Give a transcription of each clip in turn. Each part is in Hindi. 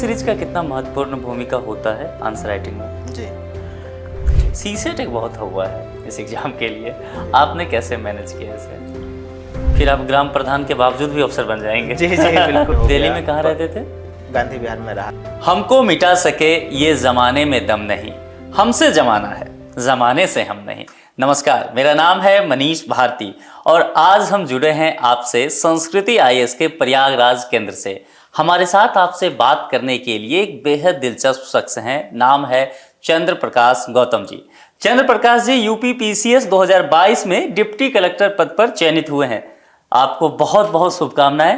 सीरीज का कितना महत्वपूर्ण भूमिका होता है आंसर राइटिंग में? जी। सीसेट एक बहुत हुआ है इस एग्जाम के लिए, आपने कैसे मैनेज किया इसे? फिर आप ग्राम प्रधान के बावजूद भी अफसर बन जाएंगे। जी बिल्कुल। दिल्ली में कहाँ रहते थे? गांधी विहार में रहा। हमको मिटा सके ये जमाने में दम नहीं, हमसे जमाना है, जमाने से हम नहीं। नमस्कार, मेरा नाम है मनीष भारती और आज हम जुड़े हैं आपसे संस्कृति आईएएस के प्रयागराज केंद्र से। हमारे साथ आपसे बात करने के लिए एक बेहद दिलचस्प शख्स हैं, नाम है चंद्र प्रकाश गौतम जी। चंद्र प्रकाश जी यूपी पीसीएस 2022 में डिप्टी कलेक्टर पद पर चयनित हुए हैं। आपको बहुत बहुत शुभकामनाएं,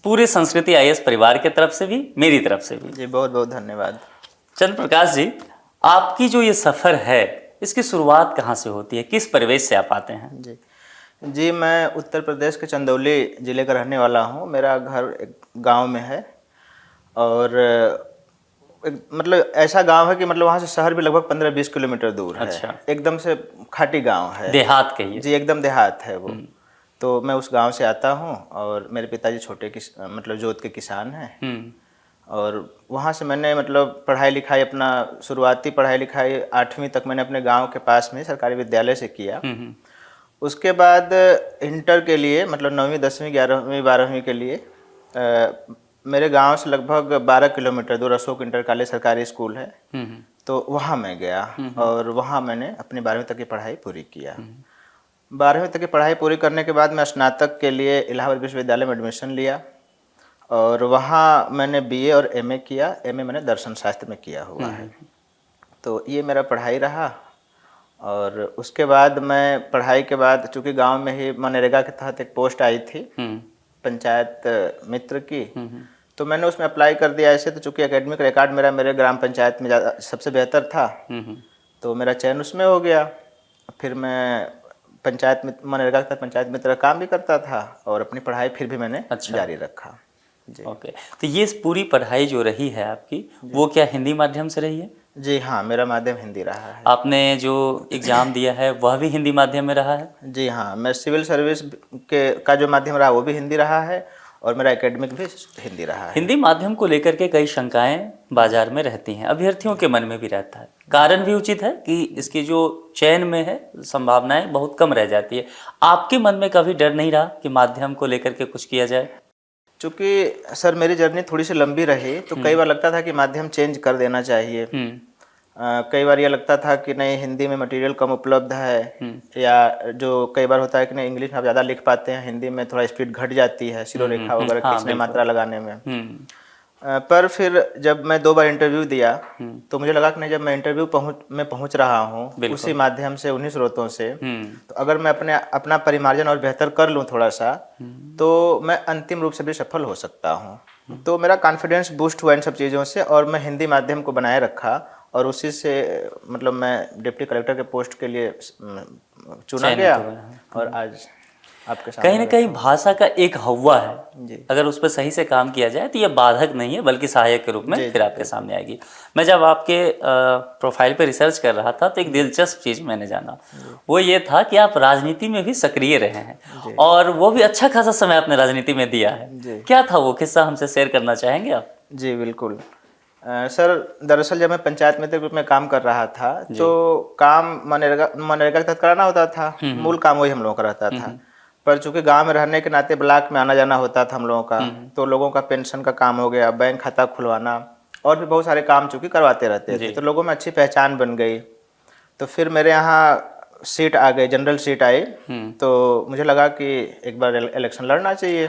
पूरे संस्कृति आईएएस परिवार की तरफ से भी, मेरी तरफ से भी। जी बहुत बहुत धन्यवाद। चंद्र प्रकाश जी, आपकी जो ये सफ़र है इसकी शुरुआत कहाँ से होती है, किस परिवेश से आप आते हैं? जी मैं उत्तर प्रदेश के चंदौली ज़िले का रहने वाला हूँ। मेरा घर एक गांव में है और मतलब ऐसा गांव है कि मतलब वहाँ से शहर भी लगभग 15-20 किलोमीटर दूर है। अच्छा। एकदम से खाटी गांव है, देहात कहिए। जी एकदम देहात है वो। तो मैं उस गांव से आता हूँ और मेरे पिताजी छोटे मतलब जोत के किसान हैं। और वहाँ से मैंने मतलब पढ़ाई लिखाई, अपना शुरुआती पढ़ाई लिखाई 8वीं तक मैंने अपने गांव के पास में सरकारी विद्यालय से किया। उसके बाद इंटर के लिए मतलब 9वीं 10वीं 11वीं 12वीं के लिए मेरे गांव से लगभग 12 किलोमीटर दूर अशोक इंटर कॉलेज सरकारी स्कूल है, तो वहाँ मैं गया और वहाँ मैंने अपनी 12वीं तक की पढ़ाई पूरी किया। 12वीं तक की पढ़ाई पूरी करने के बाद मैं स्नातक के लिए इलाहाबाद विश्वविद्यालय में एडमिशन लिया और वहाँ मैंने बीए और एमए किया। एमए मैंने दर्शन शास्त्र में किया हुआ है। तो ये मेरा पढ़ाई रहा। और उसके बाद मैं पढ़ाई के बाद, चूँकि गांव में ही मनरेगा के तहत एक पोस्ट आई थी पंचायत मित्र की, तो मैंने उसमें अप्लाई कर दिया। ऐसे तो चूँकि एकेडमिक रिकॉर्ड मेरे ग्राम पंचायत में सबसे बेहतर था, तो मेरा चयन उसमें हो गया। फिर मैं पंचायत में मनरेगा के तहत पंचायत मित्र का काम भी करता था और अपनी पढ़ाई फिर भी मैंने जारी रखा। जी। ओके, तो ये पूरी पढ़ाई जो रही है आपकी, वो क्या हिंदी माध्यम से रही है? जी हाँ, मेरा माध्यम हिंदी रहा है। आपने जो एग्ज़ाम दिया है वह भी हिंदी माध्यम में रहा है? जी हाँ, मैं सिविल सर्विस का जो माध्यम रहा वो भी हिंदी रहा है और मेरा एकेडमिक भी हिंदी रहा है। हिंदी माध्यम को लेकर के कई शंकाएं बाजार में रहती हैं, अभ्यर्थियों के मन में भी रहता है। कारण भी उचित है कि इसकी जो चयन में है संभावनाएं बहुत कम रह जाती है। आपके मन में कभी डर नहीं रहा कि माध्यम को लेकर के कुछ किया जाए? चूँकि सर मेरी जर्नी थोड़ी सी लंबी रही, तो कई बार लगता था कि माध्यम चेंज कर देना चाहिए। कई बार ये लगता था कि नहीं, हिंदी में मटेरियल कम उपलब्ध है, या जो कई बार होता है कि नहीं इंग्लिश में आप ज़्यादा लिख पाते हैं, हिंदी में थोड़ा स्पीड घट जाती है सिरोरेखा वगैरह खींचने, मात्रा लगाने में। पर फिर जब मैं 2 बार इंटरव्यू दिया तो मुझे लगा कि नहीं, जब मैं इंटरव्यू में पहुंच रहा हूं उसी माध्यम से, उन्हीं स्रोतों से, तो अगर मैं अपना परिमार्जन और बेहतर कर लूं थोड़ा सा, तो मैं अंतिम रूप से भी सफल हो सकता हूं। तो मेरा कॉन्फिडेंस बूस्ट हुआ इन सब चीज़ों से और मैं हिंदी माध्यम को बनाए रखा और उसी से मतलब मैं डिप्टी कलेक्टर के पोस्ट के लिए चुना गया और आज आपके सामने कहीं ना कहीं भाषा का एक हवा है जी। अगर उस पर सही से काम किया जाए तो यह बाधक नहीं है, बल्कि सहायक के रूप में फिर आपके सामने आएगी। मैं जब आपके प्रोफाइल पे रिसर्च कर रहा था तो एक दिलचस्प चीज़ मैंने जाना, वो ये था कि आप राजनीति में भी सक्रिय रहे हैं और वो भी अच्छा खासा समय आपने राजनीति में दिया है। क्या था वो किस्सा, हमसे शेयर करना चाहेंगे आप? जी बिल्कुल सर, दरअसल जब मैं पंचायत मित्र ग्रुप में काम कर रहा था तो काम मनरेगा के तहत कराना होता था। मूल काम वही हम लोगों का रहता था, पर चूंकि गांव में रहने के नाते ब्लॉक में आना जाना होता था हम लोगों का, तो लोगों का पेंशन का काम हो गया, बैंक खाता खुलवाना और भी बहुत सारे काम चूंकि करवाते रहते थे, तो लोगों में अच्छी पहचान बन गई। तो फिर मेरे यहाँ सीट आ गई, जनरल सीट आई, तो मुझे लगा कि एक बार इलेक्शन लड़ना चाहिए।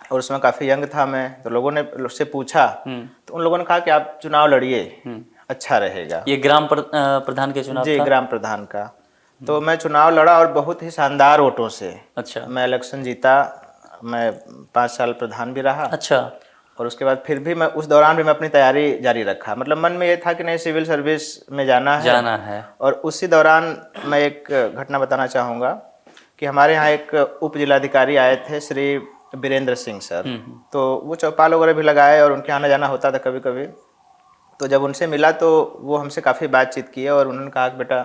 और उसमें काफ़ी यंग था मैं, तो लोगों ने उससे पूछा तो उन लोगों ने कहा कि आप चुनाव लड़िए, अच्छा रहेगा। ये ग्राम प्रधान के चुनाव जी था? ग्राम प्रधान का। तो मैं चुनाव लड़ा और बहुत ही शानदार वोटों से मैं इलेक्शन जीता। मैं 5 साल प्रधान भी रहा। अच्छा। और उसके बाद फिर भी मैं उस दौरान भी मैं अपनी तैयारी जारी रखा। मतलब मन में ये था कि नहीं, सिविल सर्विस में जाना है। और उसी दौरान मैं एक घटना बताना चाहूँगा कि हमारे यहाँ एक उप जिलाधिकारी आए थे, श्री वीरेंद्र सिंह सर। तो वो चौपाल वगैरह भी लगाए और उनके आना जाना होता था कभी कभी। तो जब उनसे मिला तो वो हमसे काफ़ी बातचीत की और उन्होंने कहा कि बेटा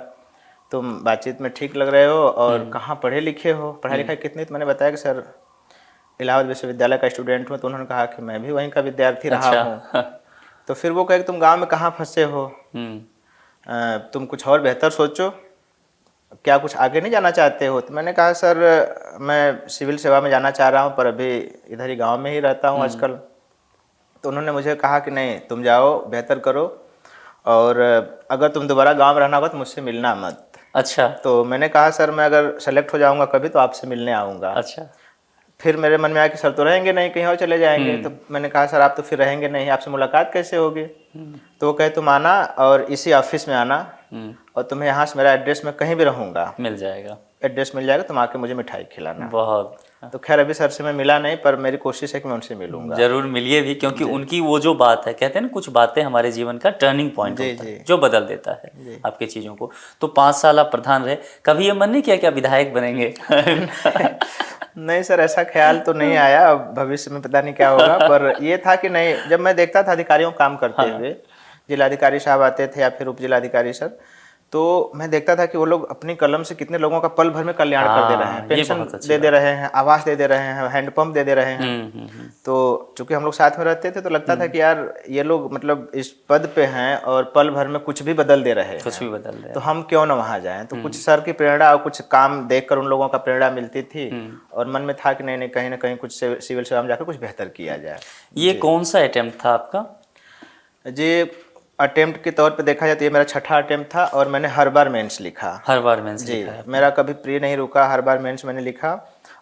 तुम बातचीत में ठीक लग रहे हो और कहाँ पढ़े लिखे हो, पढ़ाई लिखाई कितनी? तो मैंने बताया कि सर इलाहाबाद विश्वविद्यालय का स्टूडेंट हूँ। तो उन्होंने कहा कि मैं भी वहीं का विद्यार्थी रहा हूँ। तो फिर वो कहे कि तुम गांव में कहाँ फंसे हो, तुम कुछ और बेहतर सोचो, क्या कुछ आगे नहीं जाना चाहते हो। तो मैंने कहा सर मैं सिविल सेवा में जाना चाह रहा हूँ, पर अभी इधर ही गांव में ही रहता हूँ आजकल। तो उन्होंने मुझे कहा कि नहीं तुम जाओ बेहतर करो, और अगर तुम दोबारा गांव में रहना होगा तो मुझसे मिलना मत। अच्छा। तो मैंने कहा सर मैं अगर सेलेक्ट हो जाऊंगा कभी तो आपसे मिलने आऊँगा। अच्छा। फिर मेरे मन में आया कि सर तो रहेंगे नहीं, कहीं और चले जाएंगे। तो मैंने कहा सर आप तो फिर रहेंगे नहीं, आपसे मुलाकात कैसे होगी। तो वो कहे तुम आना और इसी ऑफिस में आना, और तुम्हें यहाँ से मेरा एड्रेस मैं कहीं भी रहूँगा, मिल जाएगा, एड्रेस मिल जाएगा, तुम आके मुझे मिठाई खिलाना। बहुत। तो खैर अभी सर से मैं मिला नहीं, पर मेरी कोशिश है कि मैं उनसे मिलूंगा। जरूर मिलिए भी, क्योंकि उनकी वो जो बात है, कहते हैं ना कुछ बातें हमारे जीवन का टर्निंग पॉइंट जी होता है जी जो बदल देता है जी। आपके चीज़ों को। तो 5 साल आप प्रधान रहे, कभी ये मन नहीं किया कि आप विधायक बनेंगे? नहीं सर ऐसा ख्याल तो नहीं आया, अब भविष्य में पता नहीं क्या होगा। पर ये था कि नहीं, जब मैं देखता था अधिकारियों को काम करते हुए, जिलाधिकारी साहब आते थे या फिर उप जिलाधिकारी सर, तो मैं देखता था कि वो लोग अपनी कलम से कितने लोगों का पल भर में कल्याण कर दे रहे हैं, ये पेंशन बहुत अच्छी दे रहे हैं, आवास दे रहे हैं, हैंडपंप दे रहे हैं। तो चूंकि हम लोग साथ में रहते थे तो लगता था कि यार ये लोग मतलब इस पद पे हैं और पल भर में कुछ भी बदल दे रहे कुछ भी हैं, बदल रहे तो हम क्यों ना वहाँ जाएं। तो कुछ सर की प्रेरणा और कुछ काम देखकर उन लोगों का प्रेरणा मिलती थी, और मन में था कि नहीं नहीं कहीं ना कहीं कुछ सिविल सेवा में जाकर कुछ बेहतर किया जाए। ये कौन सा अटेम्प्ट था आपका? जी अटेम्प्ट के तौर पे देखा जाए तो ये मेरा 6ठा अटेम्प्ट था, और मैंने हर बार मेंस लिखा। हर बार मेंस जी लिखा है? मेरा कभी प्री नहीं रुका, हर बार मेंस मैंने लिखा,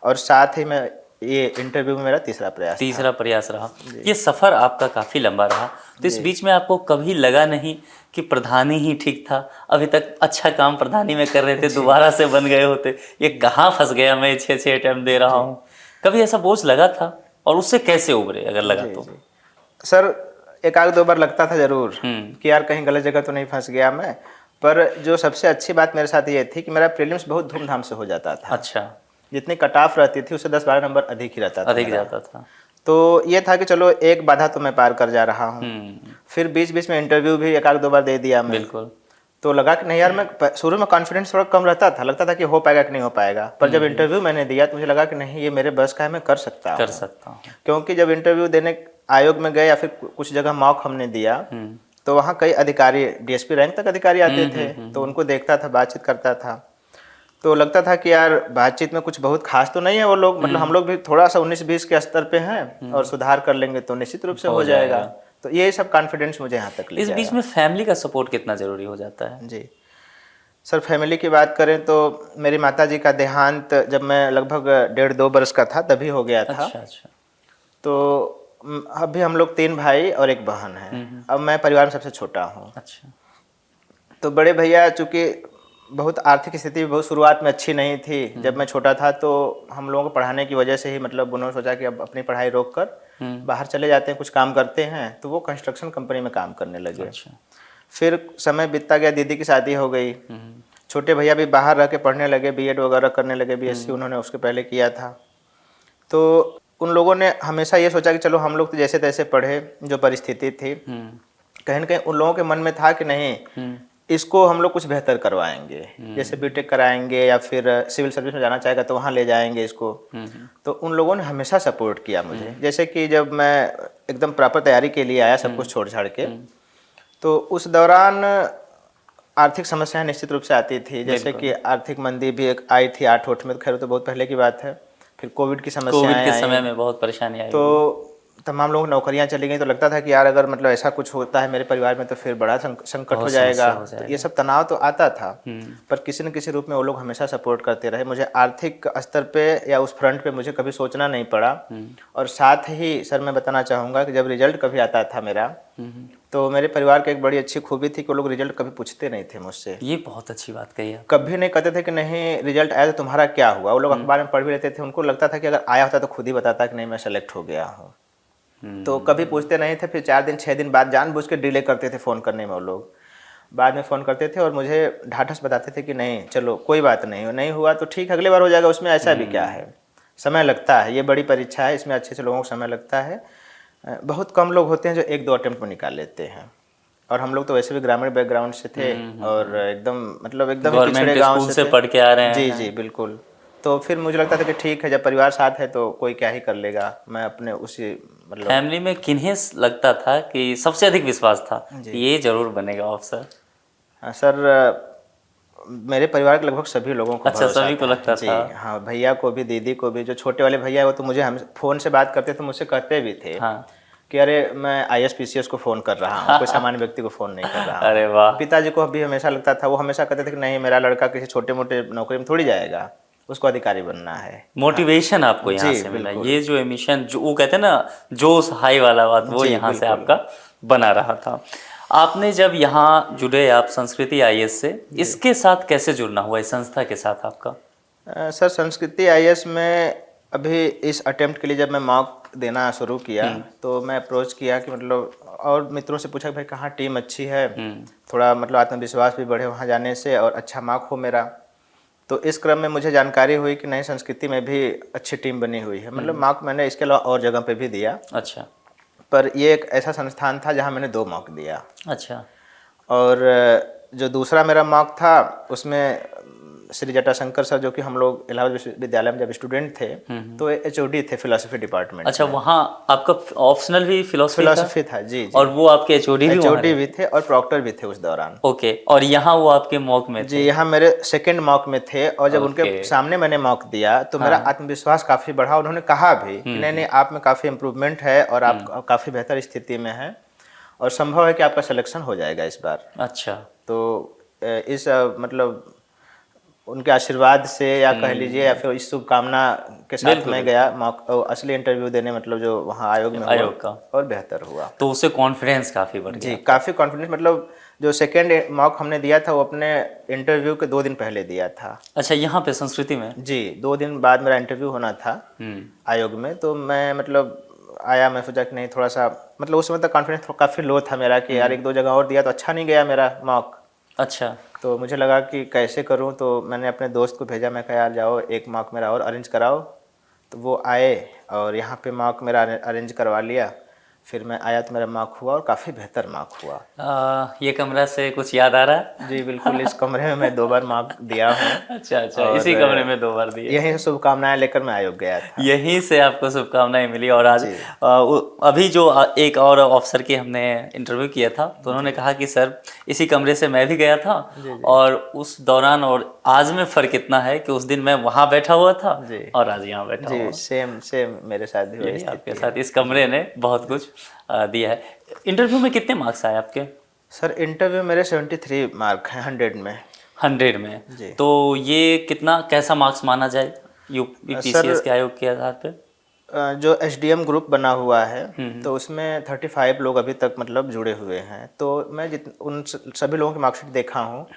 और साथ ही मैं ये इंटरव्यू में मेरा तीसरा प्रयास तीसरा प्रयास रहा। ये सफ़र आपका काफ़ी लंबा रहा, तो इस बीच में आपको कभी लगा नहीं कि प्रधानी ही ठीक था? अभी तक अच्छा काम प्रधानी में कर रहे थे, दोबारा से बन गए होते, ये कहाँ फंस गया, मैं 6 अटेम्प्ट दे रहा हूँ, कभी ऐसा बोझ लगा था? और उससे कैसे उभरे अगर लगा तो? सर एक आध दो बार लगता था जरूर कि यार कहीं गलत जगह तो नहीं फंस गया मैं। पर जो सबसे अच्छी बात मेरे साथ ये थी कि मेरा प्रीलिम्स बहुत धूमधाम से हो जाता था। अच्छा। जितनी कट ऑफ रहती थी उससे 10-12 नंबर अधिक ही रहता था, अधिक जाता था। तो ये था कि चलो एक बाधा तो मैं पार कर जा रहा हूँ। फिर बीच बीच में इंटरव्यू भी एक आध दो बार दे दिया मैं। बिल्कुल। तो लगा कि नहीं यार, मैं शुरू में कॉन्फिडेंस थोड़ा कम रहता था, लगता था कि हो पाएगा कि नहीं हो पाएगा, पर जब इंटरव्यू मैंने दिया तो मुझे लगा कि नहीं ये मेरे बस का है, मैं कर सकता हूँ। क्योंकि जब इंटरव्यू देने आयोग में गए या फिर कुछ जगह मॉक हमने दिया, तो वहाँ कई अधिकारी डीएसपी रैंक तक अधिकारी आते थे, तो उनको देखता था, बातचीत करता था, तो लगता था कि यार बातचीत में कुछ बहुत खास तो नहीं है वो लोग, मतलब हम लोग भी थोड़ा सा 19-20 के स्तर पे हैं और सुधार कर लेंगे तो निश्चित रूप से हो जाएगा। तो ये सब कॉन्फिडेंस मुझे यहाँ तक ले इस बीच में फैमिली का सपोर्ट कितना जरूरी हो जाता है? जी सर, फैमिली की बात करें तो मेरी माताजी का देहांत जब मैं लगभग 1.5-2 बरस का था तभी हो गया था। अच्छा। तो अभी हम लोग 3 भाई और 1 बहन है। अब मैं परिवार में सबसे छोटा हूँ। अच्छा। तो बड़े भैया चूँकि बहुत आर्थिक स्थिति बहुत शुरुआत में अच्छी नहीं थी, जब मैं छोटा था तो हम लोगों को पढ़ाने की वजह से ही मतलब उन्होंने सोचा कि अब अपनी पढ़ाई रोक कर बाहर चले जाते हैं, कुछ काम करते हैं, तो वो कंस्ट्रक्शन कंपनी में काम करने लगे। अच्छा। फिर समय बीतता गया, दीदी की शादी हो गई, छोटे भैया भी बाहर रह के पढ़ने लगे, बीएड वगैरह करने लगे, बीएससी उन्होंने उसके पहले किया था। तो उन लोगों ने हमेशा ये सोचा कि चलो हम लोग तो जैसे तैसे पढ़े, जो परिस्थिति थी, कहीं ना कहीं उन लोगों के मन में था कि नहीं इसको हम लोग कुछ बेहतर करवाएंगे, जैसे बीटेक कराएंगे या फिर सिविल सर्विस में जाना चाहेगा तो वहाँ ले जाएंगे इसको। तो उन लोगों ने हमेशा सपोर्ट किया मुझे। जैसे कि जब मैं एकदम प्रॉपर तैयारी के लिए आया सब कुछ छोड़ छाड़ के, तो उस दौरान आर्थिक समस्याएं निश्चित रूप से आती थी, जैसे कि आर्थिक मंदी भी एक आई थी 8-8 में, तो खैर तो बहुत पहले की बात है। फिर कोविड की समस्याएं आई, कोविड के समय में बहुत परेशानी आई, तो तमाम लोग नौकरियां चली गई, तो लगता था कि यार अगर मतलब ऐसा कुछ होता है मेरे परिवार में तो फिर बड़ा संकट हो जाएगा। तो ये सब तनाव तो आता था, पर किसी न किसी रूप में वो लोग हमेशा सपोर्ट करते रहे। मुझे आर्थिक स्तर पे या उस फ्रंट पे मुझे कभी सोचना नहीं पड़ा। और साथ ही सर मैं बताना चाहूँगा कि जब रिजल्ट कभी आता था मेरा, तो मेरे परिवार की एक बड़ी अच्छी खूबी थी कि वो लोग रिजल्ट कभी पूछते नहीं थे मुझसे। ये बहुत अच्छी बात कही है। कभी नहीं कहते थे कि नहीं रिजल्ट आया तो तुम्हारा क्या हुआ। वो लोग अखबार में पढ़ भी लेते थे, उनको लगता था कि अगर आया होता तो खुद ही बताता कि नहीं मैं सेलेक्ट हो गया हूँ। तो कभी पूछते नहीं थे। फिर 4 दिन 6 दिन बाद जानबूझ के डिले करते थे फ़ोन करने में। वो लोग बाद में फ़ोन करते थे और मुझे ढाढ़स बताते थे कि नहीं चलो कोई बात नहीं, नहीं हुआ तो ठीक, अगले बार हो जाएगा, उसमें ऐसा भी क्या है, समय लगता है, ये बड़ी परीक्षा है, इसमें अच्छे से लोगों को समय लगता है। बहुत कम लोग होते हैं जो 1-2 अटेम्प्ट में निकाल लेते हैं। और हम लोग तो वैसे भी ग्रामीण बैकग्राउंड से थे और एकदम मतलब एकदम पिछड़े गाँव से पढ़ के आ रहे हैं। जी बिल्कुल। तो फिर मुझे लगता था कि ठीक है, जब परिवार साथ है तो कोई क्या ही कर लेगा, मैं अपने उसी मतलब। फैमिली में किन्हें लगता था कि सबसे अधिक विश्वास था जी। कि ये जरूर बनेगा ऑफिसर? हाँ सर, मेरे परिवार के लगभग सभी लोगों को अच्छा, भरोसा सभी को था। लगता जी था। हाँ, भैया को भी, दीदी को भी। जो छोटे वाले भैया है वो तो मुझे हम फ़ोन से बात करते तो मुझसे कहते भी थे हाँ। कि अरे मैं ISPCS को फ़ोन कर रहा हूँ, कोई सामान्य व्यक्ति को फ़ोन नहीं कर रहा हूँ। अरे वाह। पिताजी को भी हमेशा लगता था, वो हमेशा कहते थे कि नहीं, मेरा लड़का किसी छोटे मोटे नौकरी में थोड़ी जाएगा, उसको अधिकारी बनना है। मोटिवेशन आपको यहाँ जी से मिला, बिल्कुल। ये जो एमिशन, जो वो कहते हैं ना जोश हाई वाला बात, वो जी यहाँ से बिल्कुल। आपका बना रहा था। आपने जब यहाँ जुड़े आप संस्कृति IAS से, इसके साथ कैसे जुड़ना हुआ इस संस्था के साथ आपका? सर, संस्कृति IAS में अभी इस अटेम्प्ट के लिए जब मैं मॉक देना शुरू किया तो मैं अप्रोच किया कि मतलब, और मित्रों से पूछा कि भाई कहाँ टीम अच्छी है, थोड़ा मतलब आत्मविश्वास भी बढ़े वहाँ जाने से और अच्छा मार्क हो मेरा। तो इस क्रम में मुझे जानकारी हुई कि नई संस्कृति में भी अच्छी टीम बनी हुई है। मतलब मार्क मैंने इसके अलावा और जगह पे भी दिया। अच्छा। पर ये एक ऐसा संस्थान था जहाँ मैंने 2 मॉक दिया। अच्छा। और जो दूसरा मेरा मॉक था उसमें श्री जटाशंकर सर, जो कि हम लोग इलाहाबाद विश्वविद्यालय में जब स्टूडेंट थे तो HOD थे फिलोसफी डिपार्टमेंट। अच्छा, वहाँ आपका ऑप्शनल भी फिलोसफी था। जी जी। और वो आपके HOD भी वहाँ HOD भी थे और प्रॉक्टर भी थे उस दौरान। ओके, और यहाँ वो आपके मॉक में जी, थे? यहाँ मेरे सेकंड मॉक में थे और जब उनके ओके। सामने मैंने मॉक दिया तो मेरा आत्मविश्वास काफ़ी बढ़ा। उन्होंने कहा भी कि नहीं नहीं, आप में काफ़ी इम्प्रूवमेंट है और आप काफ़ी बेहतर स्थिति में हैं और संभव है कि आपका सिलेक्शन हो जाएगा इस बार। अच्छा। तो इस मतलब उनके आशीर्वाद से या कह लीजिए या फिर इस शुभकामना के साथ मैं गया मॉक असली इंटरव्यू देने, मतलब जो वहाँ आयोग में हुआ आयोग का। और बेहतर हुआ। तो उससे कॉन्फिडेंस काफ़ी बढ़ जी, गया? काफ़ी कॉन्फिडेंस। मतलब जो सेकेंड मॉक हमने दिया था वो अपने इंटरव्यू के 2 दिन पहले दिया था। अच्छा, यहाँ पे संस्कृति में? जी, 2 दिन बाद मेरा इंटरव्यू होना था आयोग में। तो मैं मतलब आया, मैं सोचा कि नहीं, थोड़ा सा मतलब उस समय तक कॉन्फिडेंस काफ़ी लो था मेरा कि यार 1-2 जगह और दिया तो अच्छा नहीं गया मेरा मॉक। अच्छा। तो मुझे लगा कि कैसे करूं, तो मैंने अपने दोस्त को भेजा, मैं कहा यार जाओ एक मॉक मेरा और अरेंज कराओ। तो वो आए और यहाँ पे मॉक मेरा अरेंज करवा लिया। फिर मैं आया तो मेरा मॉक हुआ और काफ़ी बेहतर मॉक हुआ। ये कमरा से कुछ याद आ रहा है? जी बिल्कुल, इस कमरे में मैं 2 बार मॉक दिया हूँ। अच्छा अच्छा, और इसी कमरे में 2 बार दिए? यहीं से शुभकामनाएं लेकर मैं आयोग गया था। यहीं से आपको शुभकामनाएं मिली। और आज जी। अभी जो एक और अफसर की हमने इंटरव्यू किया था तो उन्होंने कहा कि सर इसी कमरे से मैं भी गया था और उस दौरान और आज में फ़र्क इतना है कि उस दिन मैं वहाँ बैठा हुआ था और आज यहाँ बैठा हुआ। जी, सेम सेम मेरे साथ भी यही आपके साथ, इस कमरे ने बहुत कुछ दिया है। इंटरव्यू में कितने मार्क्स आए आपके? सर, इंटरव्यू मेरे 73 मार्क हैं 100 में। 100 में? जी। तो ये कितना, कैसा मार्क्स माना जाए UPPCS के आयोग के आधार पे? जो SDM ग्रुप बना हुआ है तो उसमें 35 लोग अभी तक मतलब जुड़े हुए हैं। तो मैं उन सभी लोगों की मार्कशीट देखा हूँ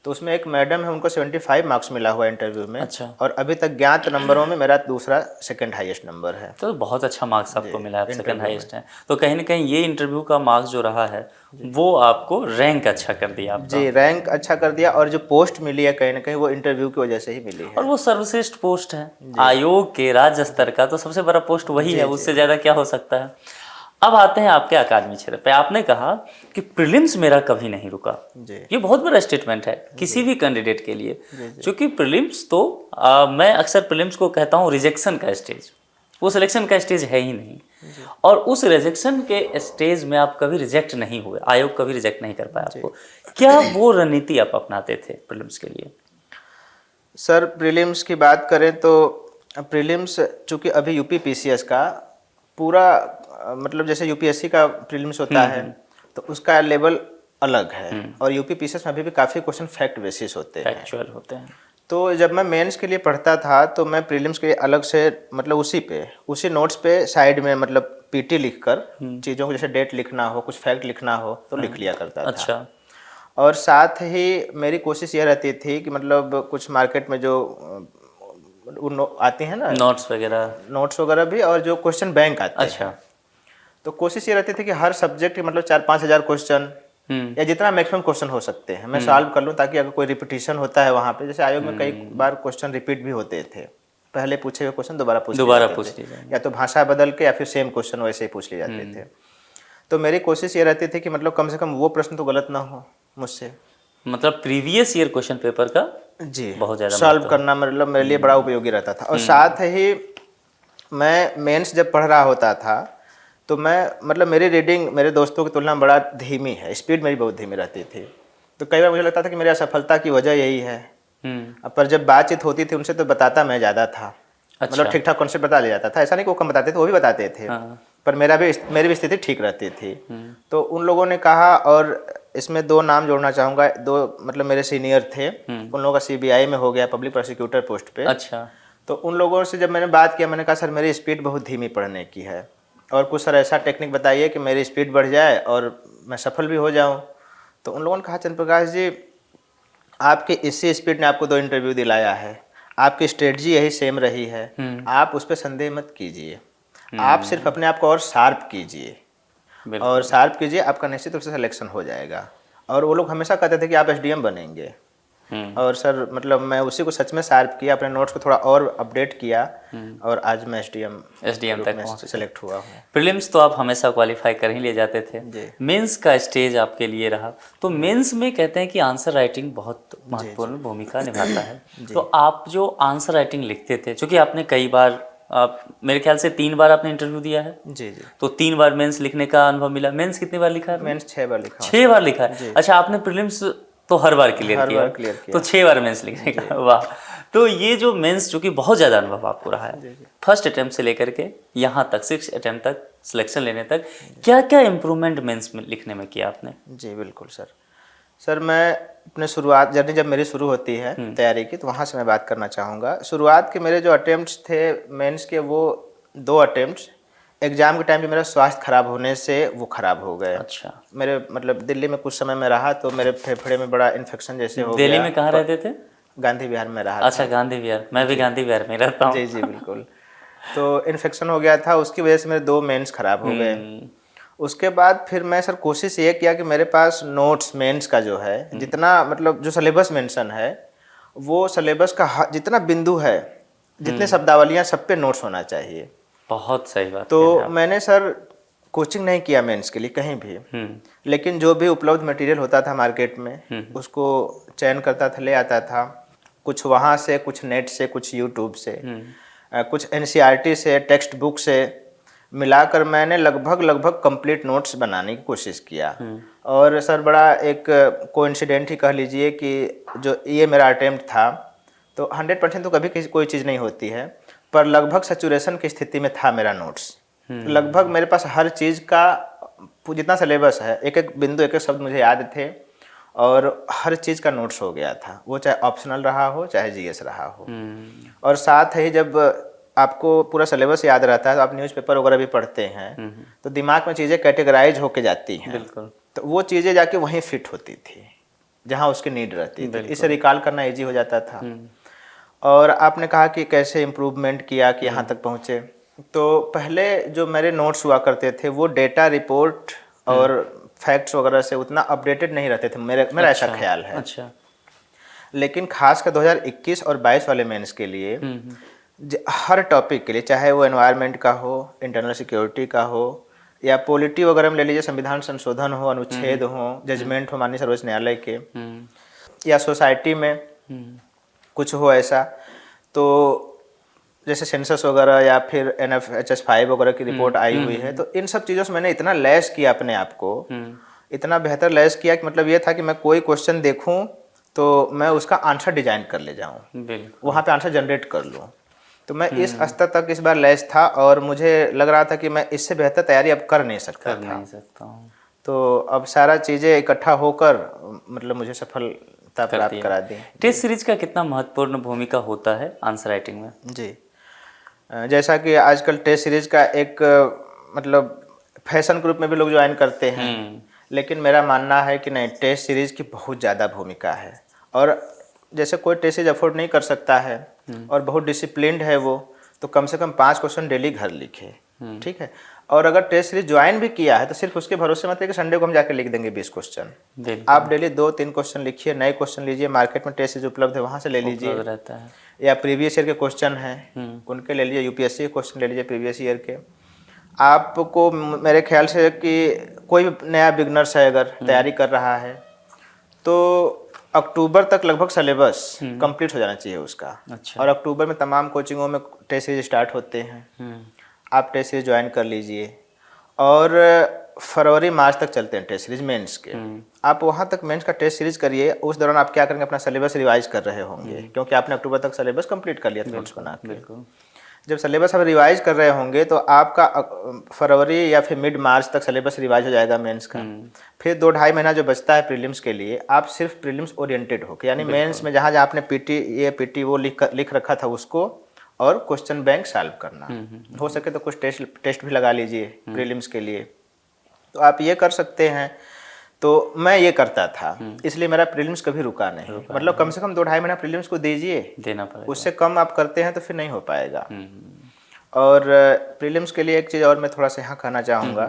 तो उसमें एक मैडम है, उनको 75 मार्क्स मिला हुआ है इंटरव्यू में। अच्छा। और अभी तक ज्ञात नंबरों में मेरा दूसरा सेकंड हाईएस्ट नंबर है। तो बहुत अच्छा मार्क्स आपको मिला है, आप सेकंड इंटरव्यू हाईएस्ट हैं। तो कहीं ना कहीं ये इंटरव्यू का मार्क्स जो रहा है वो आपको रैंक अच्छा कर दिया आपका। जी, रैंक अच्छा कर दिया और जो पोस्ट मिली है कहीं ना कहीं वो इंटरव्यू की वजह से ही मिली है। और वो सर्वश्रेष्ठ पोस्ट है आयोग के राज्य स्तर का, तो सबसे बड़ा पोस्ट वही है, उससे ज़्यादा क्या हो सकता है। अब आते हैं आपके अकादमी क्षेत्र पे। आपने कहा कि प्रीलिम्स मेरा कभी नहीं रुका। जी। ये बहुत बड़ा स्टेटमेंट है किसी भी कैंडिडेट के लिए, क्योंकि प्रीलिम्स तो मैं अक्सर प्रीलिम्स को कहता हूँ रिजेक्शन का स्टेज, वो सिलेक्शन का स्टेज है ही नहीं। और उस रिजेक्शन के स्टेज में आप कभी रिजेक्ट नहीं हुए, आयोग कभी रिजेक्ट नहीं कर पाया आपको। क्या वो रणनीति आप अपनाते थे प्रीलिम्स के लिए? सर, प्रीलिम्स की बात करें तो प्रीलिम्स चूँकि अभी UPPCS का पूरा मतलब जैसे UPSC का प्रीलिम्स होता है तो उसका लेवल अलग है और UPPCS में अभी भी काफ़ी क्वेश्चन फैक्ट बेसिस होते हैं, फैक्चुअल होते हैं। तो जब मैं मेंस के लिए पढ़ता था तो मैं प्रीलिम्स के लिए अलग से मतलब उसी नोट्स पे साइड में मतलब PT लिख कर चीज़ों को, जैसे डेट लिखना हो, कुछ फैक्ट लिखना हो तो लिख लिया करता था। अच्छा। और साथ ही मेरी कोशिश ये रहती थी कि मतलब कुछ मार्केट में जो आती हैं ना नोट्स वगैरह भी, और जो क्वेश्चन बैंक आते हैं। अच्छा। तो कोशिश ये रहती थी कि हर सब्जेक्ट मतलब 4-5 हज़ार क्वेश्चन या जितना मैक्सिमम क्वेश्चन हो सकते हैं मैं सॉल्व कर लूँ, ताकि अगर कोई रिपीटिशन होता है वहाँ पे, जैसे आयोग में कई बार क्वेश्चन रिपीट भी होते थे, पहले पूछे हुए क्वेश्चन दोबारा पूछ लिए जाते थे, या तो भाषा बदल के या फिर सेम क्वेश्चन वैसे ही पूछ लिए जाते थे। तो मेरी कोशिश ये रहती थी कि मतलब कम से कम वो प्रश्न तो गलत ना हो मुझसे। मतलब प्रीवियस ईयर क्वेश्चन पेपर का जी बहुत ज़्यादा सॉल्व करना मतलब मेरे लिए बड़ा उपयोगी रहता था। और साथ ही मैं मेंस जब पढ़ रहा होता था तो मैं मतलब मेरी रीडिंग मेरे दोस्तों की तुलना में बड़ा धीमी है, स्पीड मेरी बहुत धीमी रहती थी। तो कई बार मुझे लगता था कि मेरी असफलता की वजह यही है। पर जब बातचीत होती थी उनसे तो बताता मैं ज़्यादा था। मतलब अच्छा। ठीक ठाक कॉन्सेप्ट बता लिया जाता था, ऐसा नहीं कि वो कम बताते थे, वो भी बताते थे। हाँ। पर मेरी भी स्थिति ठीक रहती थी। तो उन लोगों ने कहा, और इसमें 2 नाम जोड़ना चाहूँगा, 2 मतलब मेरे सीनियर थे, उन लोगों का सीबीआई में हो गया, पब्लिक प्रोसिक्यूटर पोस्ट पे। अच्छा। तो उन लोगों से जब मैंने बात किया, मैंने कहा सर मेरी स्पीड बहुत धीमी पढ़ने की है, और कुछ सर ऐसा टेक्निक बताइए कि मेरी स्पीड बढ़ जाए और मैं सफल भी हो जाऊँ। तो उन लोगों ने कहा चंद्र प्रकाश जी, आपके इसी स्पीड ने आपको 2 इंटरव्यू दिलाया है, आपकी स्ट्रेटजी यही सेम रही है, आप उस पर संदेह मत कीजिए, आप सिर्फ अपने आप को और शार्प कीजिए, और शार्प कीजिए, आपका निश्चित रूप से सिलेक्शन हो जाएगा। और वो लोग हमेशा कहते थे कि आप एसडीएम बनेंगे। और सर मतलब मैं उसी को सच में शार्प किया, अपने नोट्स को थोड़ा और अपडेट किया, और आज मैं एसडीएम तक में सेलेक्ट हुआ हूँ। प्रीलिम्स तो आप हमेशा क्वालिफाई कर ही ले जाते थे, जी। मेंस का स्टेज आपके लिए रहा, तो मेंस में कहते हैं कि आंसर राइटिंग बहुत महत्वपूर्ण भूमिका निभाता है। तो आप जो आंसर राइटिंग लिखते थे, चूँकि आपने कई बार, आप मेरे ख्याल से 3 बार आपने इंटरव्यू दिया है, जी जी। तो 3 बार मेंस लिखने का अनुभव मिला। मेंस कितनी बार लिखा है? मेंस 6 बार लिखा हूँ। 6 बार लिखा है। अच्छा, आपने प्रीलिम्स तो हर बार क्लियर हर किया, बार क्लियर किया। तो 6 बार मेंस लिखने का, वाह। तो ये जो मेंस, चूँकि बहुत ज़्यादा अनुभव आपको रहा है, फर्स्ट अटैम्प्ट से लेकर के यहाँ तक 6 अटैम्प्ट तक, सिलेक्शन लेने तक, क्या क्या इम्प्रूवमेंट मेंस में लिखने में किया आपने? जी बिल्कुल सर। सर मैं अपने शुरुआत जर्नी जब मेरी शुरू होती है तैयारी की, तो वहाँ से मैं बात करना चाहूँगा। शुरुआत के मेरे जो अटेम्प्ट्स थे मेंस के, वो 2 अटेम्प्ट्स एग्ज़ाम के टाइम पे मेरा स्वास्थ्य खराब होने से वो खराब हो गए। अच्छा। मेरे मतलब दिल्ली में कुछ समय में रहा, तो मेरे फेफड़े में बड़ा इन्फेक्शन जैसे हो गया। दिल्ली में कहाँ रहते थे? गांधी विहार में रहा अच्छा, था। गांधी विहार, मैं भी गांधी विहार में रहता हूँ। जी जी बिल्कुल। तो इन्फेक्शन हो गया था, उसकी वजह से मेरे 2 मेंस खराब हो गए। उसके बाद फिर मैं सर कोशिश ये किया कि मेरे पास नोट्स मेंस का जो है, जितना मतलब जो सिलेबस मेंशन है, वो सिलेबस का जितना बिंदु है, जितने शब्दावलियाँ, सब पे नोट्स होना चाहिए। बहुत सही बात तो कह रहे हैं मैंने सर कोचिंग नहीं किया मेंस के लिए कहीं भी, लेकिन जो भी उपलब्ध मटेरियल होता था मार्केट में, उसको चयन करता था, ले आता था। कुछ वहाँ से, कुछ नेट से, कुछ यूट्यूब से, कुछ एनसीईआरटी से, टेक्स्ट बुक से मिलाकर मैंने लगभग कंप्लीट नोट्स बनाने की कोशिश किया। और सर बड़ा एक कोइंसिडेंट ही कह लीजिए कि जो ये मेरा अटेम्प्ट था, तो 100% तो कभी कोई चीज़ नहीं होती है, पर लगभग सैचुरेशन की स्थिति में था मेरा नोट्स। लगभग मेरे पास हर चीज़ का जितना सिलेबस है, एक एक बिंदु, एक एक शब्द मुझे याद थे, और हर चीज़ का नोट्स हो गया था, वो चाहे ऑप्शनल रहा हो, चाहे जीएस रहा हो। और साथ ही जब आपको पूरा सिलेबस याद रहता है, तो आप न्यूज़पेपर वगैरह भी पढ़ते हैं, तो दिमाग में चीज़ें कैटेगराइज होके जाती हैं। बिल्कुल। तो वो चीज़ें जाके वहीं फिट होती थी जहाँ उसकी नीड रहती थी, इसे रिकॉल करना ईजी हो जाता था। और आपने कहा कि कैसे इम्प्रूवमेंट किया कि यहाँ तक पहुँचे, तो पहले जो मेरे नोट्स हुआ करते थे, वो डेटा रिपोर्ट और फैक्ट्स वगैरह से उतना अपडेटेड नहीं रहते थे, मेरा ऐसा ख्याल है। अच्छा। लेकिन खासकर 2021 और 22 वाले मेंस के लिए, हर टॉपिक के लिए, चाहे वो एनवायरनमेंट का हो, इंटरनल सिक्योरिटी का हो, या पॉलिटी वगैरह में ले लीजिए, संविधान संशोधन हो, अनुच्छेद हो, जजमेंट हो माननीय सर्वोच्च न्यायालय के, या सोसाइटी में कुछ हो ऐसा, तो जैसे सेंसस वगैरह या फिर NFHS5 वगैरह की रिपोर्ट आई हुई है, तो इन सब चीज़ों से मैंने इतना लैस किया अपने आप को, इतना बेहतर लैस किया कि मतलब ये था कि मैं कोई क्वेश्चन देखूं तो मैं उसका आंसर डिजाइन कर ले जाऊं, वहाँ पे आंसर जनरेट कर लूं। तो मैं इस स्तर तक इस बार लैस था, और मुझे लग रहा था कि मैं इससे बेहतर तैयारी अब कर नहीं सकता था। तो अब सारा चीज़ें इकट्ठा होकर मतलब मुझे सफलता प्राप्त करा दी। टेस्ट सीरीज का कितना महत्वपूर्ण भूमिका होता है आंसर राइटिंग में? जी, जैसा कि आजकल टेस्ट सीरीज का एक मतलब फैशन ग्रुप में भी लोग ज्वाइन करते हैं, लेकिन मेरा मानना है कि नहीं, टेस्ट सीरीज की बहुत ज़्यादा भूमिका है। और जैसे कोई टेस्ट सीरीज अफोर्ड नहीं कर सकता है और बहुत डिसिप्लिन्ड है वो, तो कम से कम 5 क्वेश्चन डेली घर लिखे, ठीक है। और अगर टेस्ट सीरीज ज्वाइन भी किया है, तो सिर्फ उसके भरोसे मत है कि संडे को हम जाकर लिख देंगे 20 क्वेश्चन। आप डेली 2-3 क्वेश्चन लिखिए, नए क्वेश्चन लीजिए, मार्केट में टेस्ट सीरीज उपलब्ध है, वहाँ से ले लीजिए रहता है। या प्रीवियस ईयर के क्वेश्चन हैं उनके ले लीजिए, यूपीएससी के क्वेश्चन ले लीजिए प्रीवियस ईयर के। आपको मेरे ख्याल से कि कोई भी नया बिगनर्स है अगर तैयारी कर रहा है, तो अक्टूबर तक लगभग सिलेबस कंप्लीट हो जाना चाहिए उसका। अच्छा। और अक्टूबर में तमाम कोचिंगों में टेस्ट सीरीज स्टार्ट होते हैं, आप टेस्ट सीरीज ज्वाइन कर लीजिए। और फरवरी मार्च तक चलते हैं टेस्ट सीरीज मेंस के। आप वहाँ तक मेंस का टेस्ट सीरीज करिए, उस दौरान आप क्या करेंगे, अपना सिलेबस रिवाइज कर रहे होंगे, क्योंकि आपने अक्टूबर तक सिलेबस कंप्लीट कर लिया था नोट्स बना के। बिल्कुल। जब सिलेबस आप रिवाइज कर रहे होंगे तो आपका फरवरी या फिर मिड मार्च तक सिलेबस रिवाइज हो जाएगा मेंस का। फिर 2-2.5 महीना जो बचता है प्रीलिम्स के लिए, आप सिर्फ प्रीलिम्स ओरिएंटेड होकर, यानी मेंस में जहाँ जहाँ आपने पीटी वो लिख रखा था उसको, और क्वेश्चन बैंक सॉल्व करना। हो सके तो कुछ टेस्ट भी लगा लीजिए प्रीलिम्स के लिए, तो आप ये कर सकते हैं। तो मैं ये करता था, इसलिए मेरा प्रीलिम्स कभी रुका नहीं। मतलब कम से कम 2-2.5 महीना प्रीलिम्स को दीजिए, देना पड़ेगा। उससे कम आप करते हैं तो फिर नहीं हो पाएगा। और प्रीलिम्स के लिए एक चीज़ और मैं थोड़ा सा यहाँ कहना चाहूँगा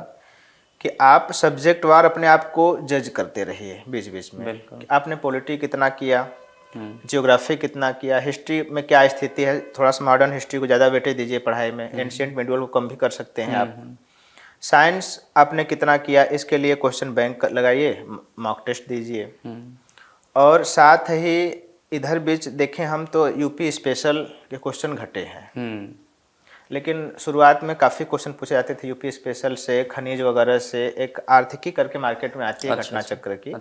कि आप सब्जेक्ट वार अपने आप को जज करते रहिए बीच बीच में। कि आपने पॉलिटी कितना किया, जियोग्राफी कितना किया, हिस्ट्री में क्या स्थिति है, थोड़ा सा मॉडर्न हिस्ट्री को ज़्यादा वेटेज दीजिए पढ़ाई में, एंशिएंट मेडुअल को कम भी कर सकते हैं आप। साइंस आपने कितना किया, इसके लिए क्वेश्चन बैंक लगाइए, मॉक टेस्ट दीजिए। और साथ ही इधर बीच देखें हम तो यूपी स्पेशल के क्वेश्चन घटे हैं, लेकिन शुरुआत में काफ़ी क्वेश्चन पूछे जाते थे यूपी स्पेशल से, खनिज वगैरह से। एक आर्थिकी करके मार्केट में आती है घटना चक्र की,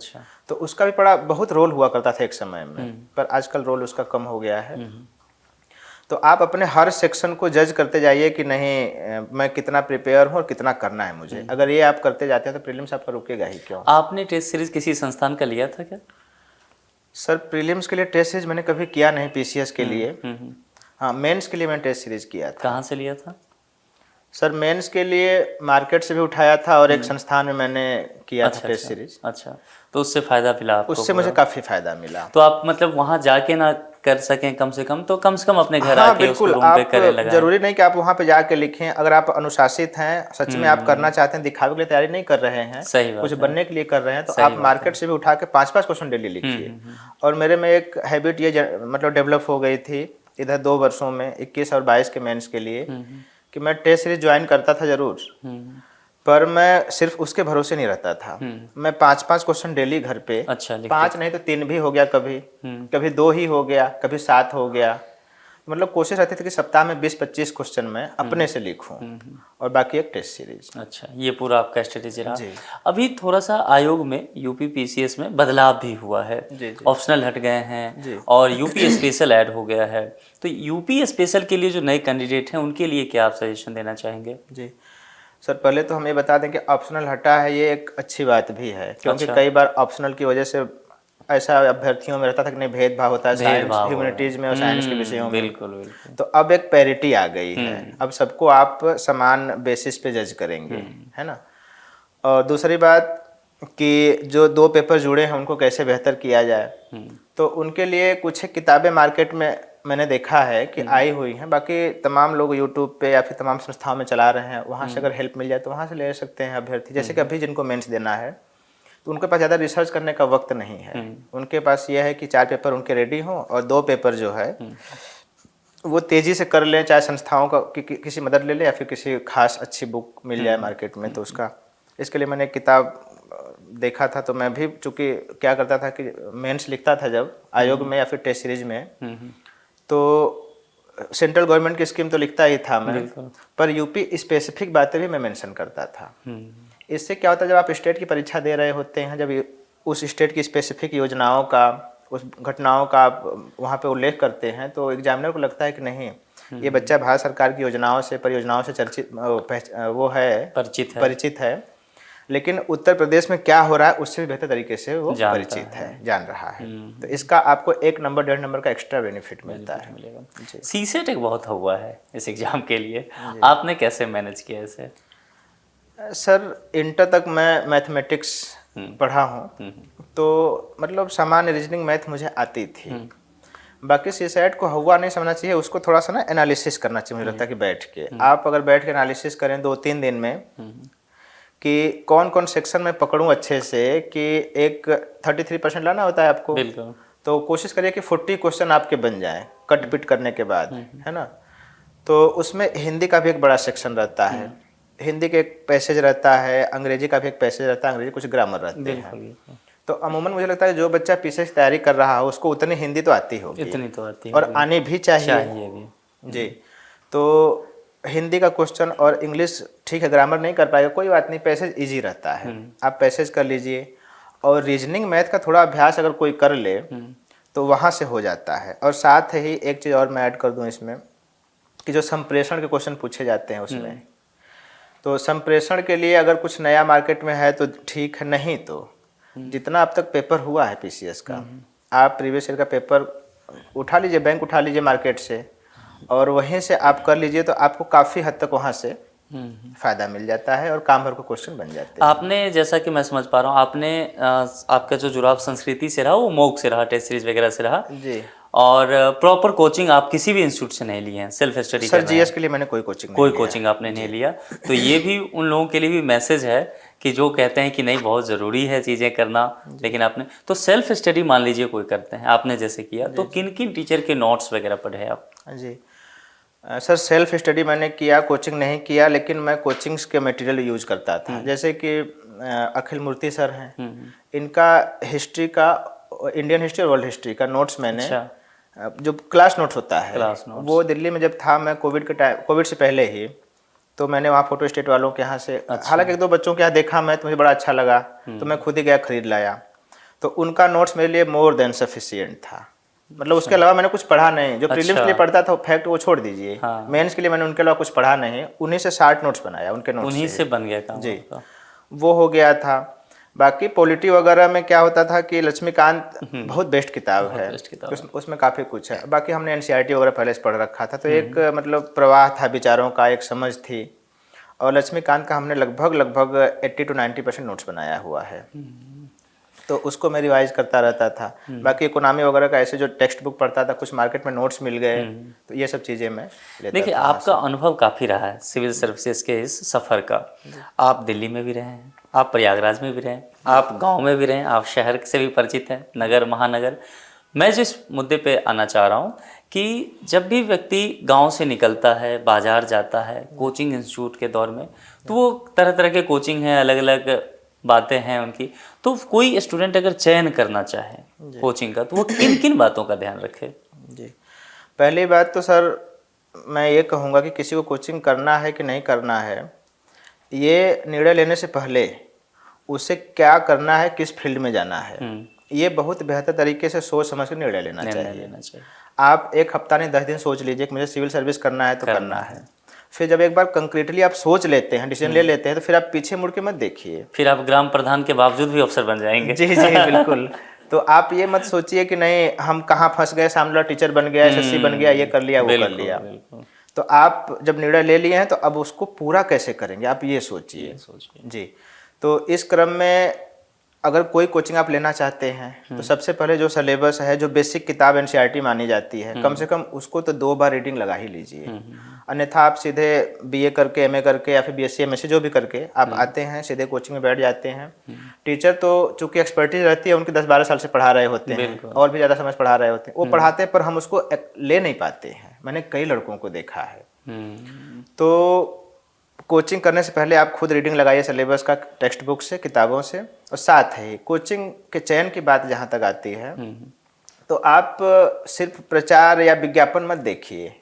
तो उसका भी बड़ा बहुत रोल हुआ करता था एक समय में, पर आजकल रोल उसका कम हो गया है। तो आप अपने हर सेक्शन को जज करते जाइए कि नहीं मैं कितना प्रिपेयर हूँ और कितना करना है मुझे। अगर ये आप करते जाते हैं तो प्रीलिम्स आपका रुकेगा ही क्यों। आपने टेस्ट सीरीज किसी संस्थान का लिया था क्या? सर प्रीलिम्स के लिए टेस्ट सीरीज मैंने कभी किया नहीं, पीसीएस के लिए। हाँ, मेंस के लिए मैंने टेस्ट सीरीज किया था। कहाँ से लिया था? सर मेंस के लिए मार्केट से भी उठाया था, और एक संस्थान में मैंने किया था टेस्ट सीरीज। अच्छा, तो उससे फायदा मिला आपको? उससे मुझे काफ़ी फायदा मिला। तो आप मतलब वहाँ जाके ना कर सकें कम से कम, तो कम से कम अपने घर आके बिल्कुल, उसको रूम पे करे आप जरूरी नहीं कि आप वहाँ पे जाके लिखें। अगर आप अनुशासित हैं, सच में आप करना चाहते हैं, दिखावे के लिए तैयारी नहीं कर रहे हैं, कुछ बनने के लिए कर रहे हैं, तो आप मार्केट से भी उठा के 5-5 क्वेश्चन डेली लिखिए। और मेरे में एक हैबिट ये मतलब डेवलप हो गई थी इधर 2 वर्षों में, 21 और 22 के मेंस के लिए, कि मैं टेस्ट सीरीज ज्वाइन करता था जरूर, पर मैं सिर्फ उसके भरोसे नहीं रहता था। मैं 5-5 क्वेश्चन डेली घर पे, 5 नहीं तो 3 भी हो गया, कभी 2 ही हो गया, कभी 7 हो गया। मतलब कोशिश रहती थी कि सप्ताह में 20-25 क्वेश्चन मैं अपने से लिखूं, और बाकी एक टेस्ट सीरीज। अच्छा, ये पूरा आपका स्ट्रेटेजी रहा। अभी थोड़ा सा आयोग में यूपी पीसीएस में बदलाव भी हुआ है, ऑप्शनल हट गए हैं और यूपी स्पेशल ऐड हो गया है। तो यूपी स्पेशल के लिए जो नए कैंडिडेट हैं उनके लिए क्या आप सजेशन देना चाहेंगे? जी सर, पहले तो हम ये बता दें कि ऑप्शनल हटा है, ये एक अच्छी बात भी है, क्योंकि कई बार ऑप्शनल की वजह से ऐसा अभ्यर्थियों में रहता था कि नहीं भेदभाव होता है साइंस ह्यूमैनिटीज में और साइंस के विषयों में। बिल्कुल। तो अब एक पैरिटी आ गई है, अब सबको आप समान बेसिस पे जज करेंगे, है ना। और दूसरी बात कि जो 2 पेपर जुड़े हैं उनको कैसे बेहतर किया जाए, तो उनके लिए कुछ किताबें मार्केट में मैंने देखा है कि आई हुई हैं। बाकी तमाम लोग यूट्यूब पे या फिर तमाम संस्थाओं में चला रहे हैं, वहाँ से अगर हेल्प मिल जाए तो वहाँ से ले सकते हैं अभ्यर्थी। जैसे कि अभी जिनको मेंस देना है तो उनके पास ज़्यादा रिसर्च करने का वक्त नहीं है, उनके पास यह है कि 4 पेपर उनके रेडी हों, और 2 पेपर जो है वो तेज़ी से कर लें, चाहे संस्थाओं का किसी मदद ले लें या फिर किसी खास अच्छी बुक मिल जाए मार्केट में। तो इसके लिए मैंने एक किताब देखा था, तो मैं भी चूँकि क्या करता था कि मेंस लिखता था जब आयोग में या फिर टेस्ट सीरीज में, तो सेंट्रल गवर्नमेंट की स्कीम तो लिखता ही था मैं, पर यूपी स्पेसिफिक बातें भी मैं मेंशन करता था। इससे क्या होता है, जब आप स्टेट की परीक्षा दे रहे होते हैं, जब उस स्टेट की स्पेसिफिक योजनाओं का, उस घटनाओं का आप वहाँ पे उल्लेख करते हैं, तो एग्जामिनर को लगता है कि नहीं ये बच्चा भारत सरकार की योजनाओं से, परियोजनाओं से परिचित है, लेकिन उत्तर प्रदेश में क्या हो रहा है उससे भी बेहतर तरीके से वो परिचित है, जान रहा है। तो इसका आपको 1 नंबर 1.5 नंबर का एक्स्ट्रा बेनिफिट मिलता है। सीसेट एक बहुत हुआ है इस एग्जाम के लिए, आपने कैसे मैनेज किया इसे? सर इंटर तक मैं मैथमेटिक्स पढ़ा हूँ, तो मतलब सामान्य रीजनिंग मैथ मुझे आती थी। बाकी सीसेट को हुआ नहीं समझना चाहिए, उसको थोड़ा सा ना एनालिसिस करना चाहिए। मुझे लगता है कि बैठ के आप अगर बैठ के एनालिसिस करें 2-3 दिन में कि कौन कौन सेक्शन में पकड़ूं अच्छे से, कि एक 33% लाना होता है आपको, तो कोशिश करिए कि 40 क्वेश्चन आपके बन जाएं कट पिट करने के बाद, है ना। तो उसमें हिंदी का भी एक बड़ा सेक्शन रहता है, हिंदी के एक पैसेज रहता है, अंग्रेजी का भी एक पैसेज रहता है, अंग्रेजी कुछ ग्रामर रहते हैं। तो अमूमन मुझे लगता है जो बच्चा पीसीएस की तैयारी कर रहा हो उसको उतनी हिंदी तो आती होगी, इतनी तो आती और होगी। आनी भी चाहिए भी। जी। तो हिंदी का क्वेश्चन और इंग्लिश ठीक है, ग्रामर नहीं कर पाएगा, कोई बात नहीं, पैसेज इजी रहता है, आप पैसेज कर लीजिए। और रीजनिंग मैथ का थोड़ा अभ्यास अगर कोई कर ले तो वहाँ से हो जाता है। और साथ ही एक चीज़ और मैं ऐड कर दूँ इसमें, कि जो संप्रेषण के क्वेश्चन पूछे जाते हैं उसमें, तो संप्रेषण के लिए अगर कुछ नया मार्केट में है तो ठीक है, नहीं तो जितना अब तक पेपर हुआ है पीसीएस का, आप प्रीवियस ईयर का पेपर उठा लीजिए, बैंक उठा लीजिए मार्केट से, और वहीं से आप कर लीजिए, तो आपको काफ़ी हद तक वहाँ से फ़ायदा मिल जाता है और काम भर को क्वेश्चन बन जाते हैं। आपने, जैसा कि मैं समझ पा रहा हूँ, आपने आपका जो जुड़ाव संस्कृति से रहा वो मॉक से रहा, टेस्ट सीरीज वगैरह से रहा जी। और प्रॉपर कोचिंग आप किसी भी इंस्टीट्यूट से नहीं लिए हैं, सेल्फ स्टडी सर जीएस के लिए मैंने कोई कोचिंग नहीं लिया। कोचिंग आपने नहीं लिया। तो ये भी उन लोगों के लिए भी मैसेज है कि जो कहते हैं कि नहीं बहुत ज़रूरी है चीज़ें करना, लेकिन आपने तो सेल्फ स्टडी मान लीजिए कोई करते हैं, आपने जैसे किया, तो किन किन टीचर के नोट्स वगैरह पढ़े आप? जी सर, सेल्फ स्टडी मैंने किया, कोचिंग नहीं किया, लेकिन मैं कोचिंग्स के मटेरियल यूज करता था। जैसे कि अखिल मूर्ति सर हैं, इनका हिस्ट्री का, इंडियन हिस्ट्री और वर्ल्ड हिस्ट्री का नोट्स मैंने, जो क्लास नोट्स होता है, वो दिल्ली में जब था, मैं कोविड के टाइम, कोविड से पहले ही, तो मैंने वहाँ फोटो स्टेट वालों के यहाँ से, हालांकि एक दो बच्चों के यहाँ देखा मैं, तो मुझे बड़ा अच्छा लगा, तो मैं खुद ही गया खरीद लाया। तो उनका नोट्स मेरे लिए मोर देन सफिशिएंट था, मतलब उसके अलावा मैंने कुछ पढ़ा नहीं। जो प्रीलिम्स के लिए पढ़ता था फैक्ट वो छोड़ दीजिए, मेंस के लिए मैंने उनके अलावा कुछ पढ़ा नहीं, उन्हीं से 60 नोट्स बनाया, उनके नोट्स उन्हीं से बन गया काम जी, वो हो गया था। बाकी पॉलिटी वगैरह में क्या होता था कि लक्ष्मीकांत बहुत बेस्ट किताब है, उसमें काफ़ी कुछ है। बाकी हमने एनसीईआरटी वगैरह पहले से पढ़ रखा था, तो एक मतलब प्रवाह था विचारों का, एक समझ थी। और लक्ष्मीकांत का हमने लगभग 80 to 90% नोट्स बनाया हुआ है, तो उसको मैं रिवाइज करता रहता था। बाकी इकोनॉमी वगैरह का ऐसे जो टेक्स्ट बुक पढ़ता था, कुछ मार्केट में नोट्स मिल गए, तो ये सब चीज़ें मैं लेता देखिए था। आपका अनुभव काफ़ी रहा है सिविल सर्विसेज के इस सफ़र का। आप दिल्ली में भी रहे हैं, आप प्रयागराज में भी रहे हैं, आप गांव में भी रहे हैं, आप शहर से भी परिचित हैं, नगर महानगर। मैं जिस मुद्दे पे आना चाह रहा हूँ कि जब भी व्यक्ति गांव से निकलता है, बाज़ार जाता है, कोचिंग इंस्टीट्यूट के दौर में, तो वो तरह तरह के कोचिंग हैं, अलग अलग बातें हैं उनकी। तो कोई स्टूडेंट अगर चयन करना चाहे कोचिंग का, तो वो किन किन बातों का ध्यान रखे? जी, पहली बात तो सर मैं ये कहूँगा कि किसी को कोचिंग करना है कि नहीं करना है, ये निर्णय लेने से पहले उसे क्या करना है, किस फील्ड में जाना है, ये बहुत बेहतर तरीके से सोच समझ कर निर्णय लेना चाहिए। आप एक हफ्ता नहीं 10 दिन सोच लीजिए कि मुझे सिविल सर्विस करना है तो करना है। फिर जब एक बार कंक्रीटली आप सोच लेते हैं, डिसीजन ले लेते हैं, तो फिर आप पीछे मुड़ के मत देखिए, फिर आप ग्राम प्रधान के बावजूद भी अफसर बन जाएंगे। जी जी बिल्कुल। तो आप ये मत सोचिए कि नहीं हम कहाँ फंस गए, सामने टीचर बन गया, एसएससी बन गया, ये कर लिया वो कर लिया। तो आप जब निर्णय ले लिए हैं तो अब उसको पूरा कैसे करेंगे, आप ये सोचिए जी। तो इस क्रम में अगर कोई कोचिंग आप लेना चाहते हैं तो सबसे पहले जो सिलेबस है, जो बेसिक किताब एनसीईआरटी मानी जाती है, कम से कम उसको तो 2 बार रीडिंग लगा ही लीजिए। अन्यथा आप सीधे बीए करके, एमए करके या फिर बीएससी एमएससी जो भी करके आप आते हैं, सीधे कोचिंग में बैठ जाते हैं। टीचर तो चूंकि एक्सपर्टीज रहती है, उनकी 10-12 साल से पढ़ा रहे होते हैं और भी ज़्यादा समझ पढ़ा रहे होते हैं, वो पढ़ाते हैं पर हम उसको ले नहीं पाते हैं। मैंने कई लड़कों को देखा है। तो कोचिंग करने से पहले आप खुद रीडिंग लगाइए सिलेबस का, टेक्स्ट बुक से, किताबों से। और साथ ही कोचिंग के चयन की बात जहाँ तक आती है, तो आप सिर्फ प्रचार या विज्ञापन मत देखिए,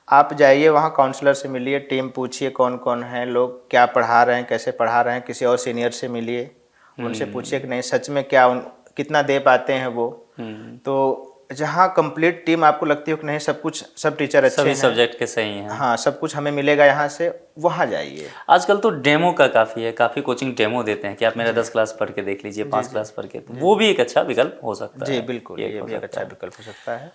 आप जाइए वहाँ काउंसलर से मिलिए, टीम पूछिए कौन कौन है, लोग क्या पढ़ा रहे हैं, कैसे पढ़ा रहे हैं, किसी और सीनियर से मिलिए, उनसे पूछिए कि नहीं सच में क्या कितना दे पाते हैं वो। तो जहाँ कंप्लीट टीम आपको लगती हो कि नहीं सब कुछ, सब टीचर अच्छे हैं, सब्जेक्ट के सही हैं, हाँ सब कुछ हमें मिलेगा यहाँ से, वहाँ जाइए। आजकल तो डेमो का काफ़ी है, काफ़ी कोचिंग डेमो देते हैं कि आप मेरा 10 क्लास पढ़ के देख लीजिए, 5 क्लास पढ़ के, तो वो भी एक अच्छा विकल्प हो सकता है। जी बिल्कुल, ये भी एक अच्छा विकल्प हो सकता है।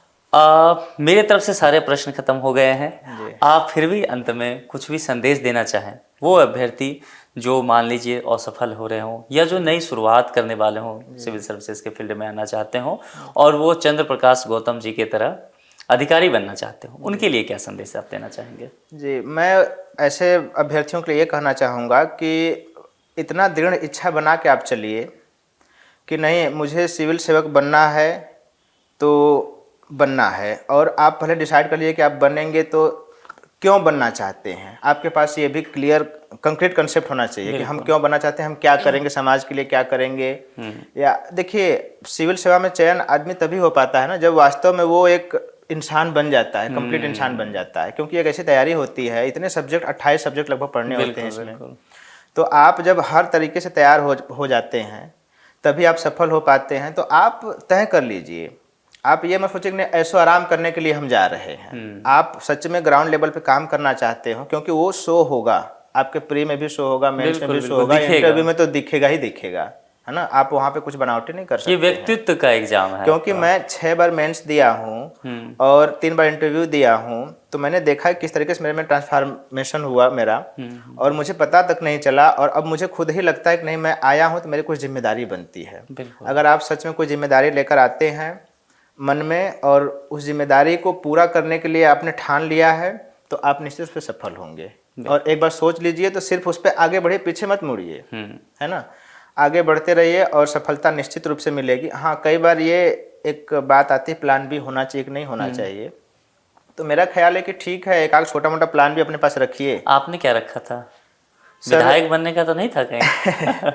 मेरे तरफ से सारे प्रश्न खत्म हो गए हैं। आप फिर भी अंत में कुछ भी संदेश देना चाहें वो अभ्यर्थी जो मान लीजिए असफल हो रहे हों या जो नई शुरुआत करने वाले हों, सिविल सर्विसेज के फील्ड में आना चाहते हों और वो चंद्र प्रकाश गौतम जी की तरह अधिकारी बनना चाहते हो, उनके लिए क्या संदेश आप देना चाहेंगे? जी, मैं ऐसे अभ्यर्थियों के लिए ये कहना चाहूँगा कि इतना दृढ़ इच्छा बना के आप चलिए कि नहीं मुझे सिविल सेवक बनना है तो बनना है, और आप पहले डिसाइड कर लीजिए कि आप बनेंगे तो क्यों बनना चाहते हैं, आपके पास ये भी क्लियर कंक्रीट कंसेप्ट होना चाहिए कि हम क्यों बनना चाहते हैं, हम क्या करेंगे समाज के लिए, क्या करेंगे। या देखिए, सिविल सेवा में चयन आदमी तभी हो पाता है ना जब वास्तव में वो एक इंसान बन जाता है, कंप्लीट इंसान बन जाता है। क्योंकि एक ऐसी तैयारी होती है, इतने सब्जेक्ट 28 सब्जेक्ट लगभग पढ़ने होते हैं इसमें। तो आप जब हर तरीके से तैयार हो जाते हैं तभी आप सफल हो पाते हैं। तो आप तय कर लीजिए, आप ये मत सोचिए कि ऐसो आराम करने के लिए हम जा रहे हैं। आप सच में ग्राउंड लेवल पे काम करना चाहते हो, क्योंकि वो शो होगा, आपके प्री में भी शो होगा, मेंस में भी शो होगा, इंटरव्यू में तो दिखेगा ही दिखेगा, है ना। आप वहाँ पे कुछ बनावटी नहीं कर सकते। ये व्यक्तित्व का एग्जाम है, क्योंकि मैं 6 बार मेंस दिया हूँ और 3 बार इंटरव्यू दिया हूँ, तो मैंने देखा किस तरीके से मेरे में ट्रांसफॉर्मेशन हुआ मेरा, और मुझे पता तक नहीं चला। और अब मुझे खुद ही लगता है कि नहीं, मैं आया हूँ तो मेरी कुछ जिम्मेदारी बनती है। अगर आप सच में कोई जिम्मेदारी लेकर आते हैं मन में और उस जिम्मेदारी को पूरा करने के लिए आपने ठान लिया है, तो आप निश्चित उस पर सफल होंगे। और एक बार सोच लीजिए तो सिर्फ उस पर आगे बढ़िए, पीछे मत मुड़िए, है ना। आगे बढ़ते रहिए और सफलता निश्चित रूप से मिलेगी। हाँ, कई बार ये एक बात आती है, प्लान भी होना चाहिए कि नहीं होना चाहिए। तो मेरा ख्याल है कि ठीक है, एक आध छोटा मोटा प्लान भी अपने पास रखिए। आपने क्या रखा था? विधायक बनने का तो नहीं था कहीं?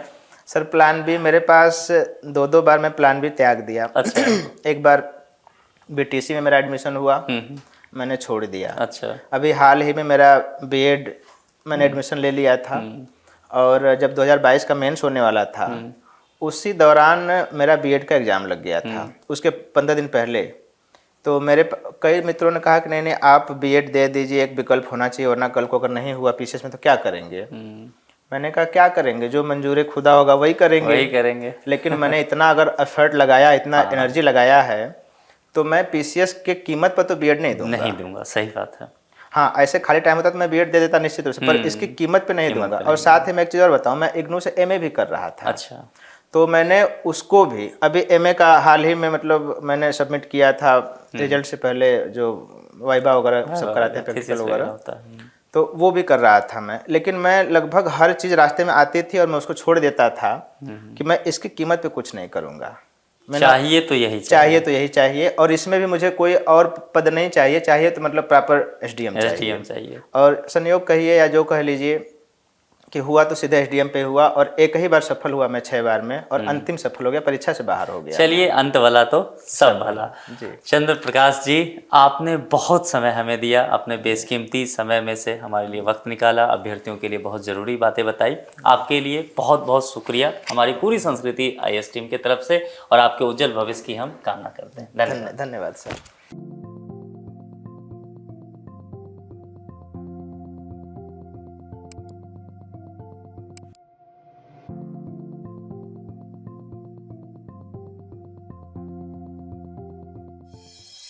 सर, प्लान भी मेरे पास 2 बार मैं प्लान भी त्याग दिया। अच्छा। एक बार बीटीसी में मेरा एडमिशन हुआ, मैंने छोड़ दिया। अच्छा। अभी हाल ही में मेरा बीएड मैंने एडमिशन ले लिया था, और जब 2022 का मेंस होने वाला था उसी दौरान मेरा बीएड का एग्ज़ाम लग गया था, उसके 15 दिन पहले। तो मेरे कई मित्रों ने कहा कि नहीं नहीं, आप बीएड दे दीजिए, एक विकल्प होना चाहिए, वरना कल को अगर नहीं हुआ पीसीएस में तो क्या करेंगे। मैंने कहा क्या करेंगे, जो मंजूर खुदा होगा वही करेंगे। लेकिन मैंने इतना अगर एफर्ट लगाया, इतना एनर्जी लगाया है, तो मैं पीसीएस के कीमत पर तो बीएड नहीं दूंगा। सही बात है। हाँ, ऐसे खाली टाइम होता तो मैं बीएड दे देता निश्चित रूप से, पर इसकी कीमत पे नहीं दूंगा। और साथ ही मैं एक चीज़ और बताऊँ, मैं इग्नू से एमए भी कर रहा था। अच्छा। तो मैंने उसको भी, अभी एमए का हाल ही में मतलब मैंने सबमिट किया था, रिजल्ट से पहले जो वाइवा वगैरह सब कराते हैं, प्रैक्टिकल वगैरह, तो वो भी कर रहा था मैं। लेकिन मैं लगभग हर चीज़ रास्ते में आती थी और मैं उसको छोड़ देता था कि मैं इसकी कीमत पे कुछ नहीं करूँगा। चाहिए तो यही चाहिए, और इसमें भी मुझे कोई और पद नहीं चाहिए, चाहिए तो मतलब प्रॉपर एसडीएम चाहिए। और संयोग कहिए या जो कह लीजिए कि हुआ तो सीधे एसडीएम पे हुआ, और एक ही बार सफल हुआ मैं 6 बार में, और अंतिम सफल हो गया, परीक्षा से बाहर हो गया। चलिए, अंत वाला तो सब भला। चंद्र प्रकाश जी, आपने बहुत समय हमें दिया, अपने बेशकीमती समय में से हमारे लिए वक्त निकाला, अभ्यर्थियों के लिए बहुत ज़रूरी बातें बताई। आपके लिए बहुत बहुत शुक्रिया हमारी पूरी संस्कृति आईएएस टीम की तरफ से, और आपके उज्जवल भविष्य की हम कामना करते हैं। धन्यवाद सर।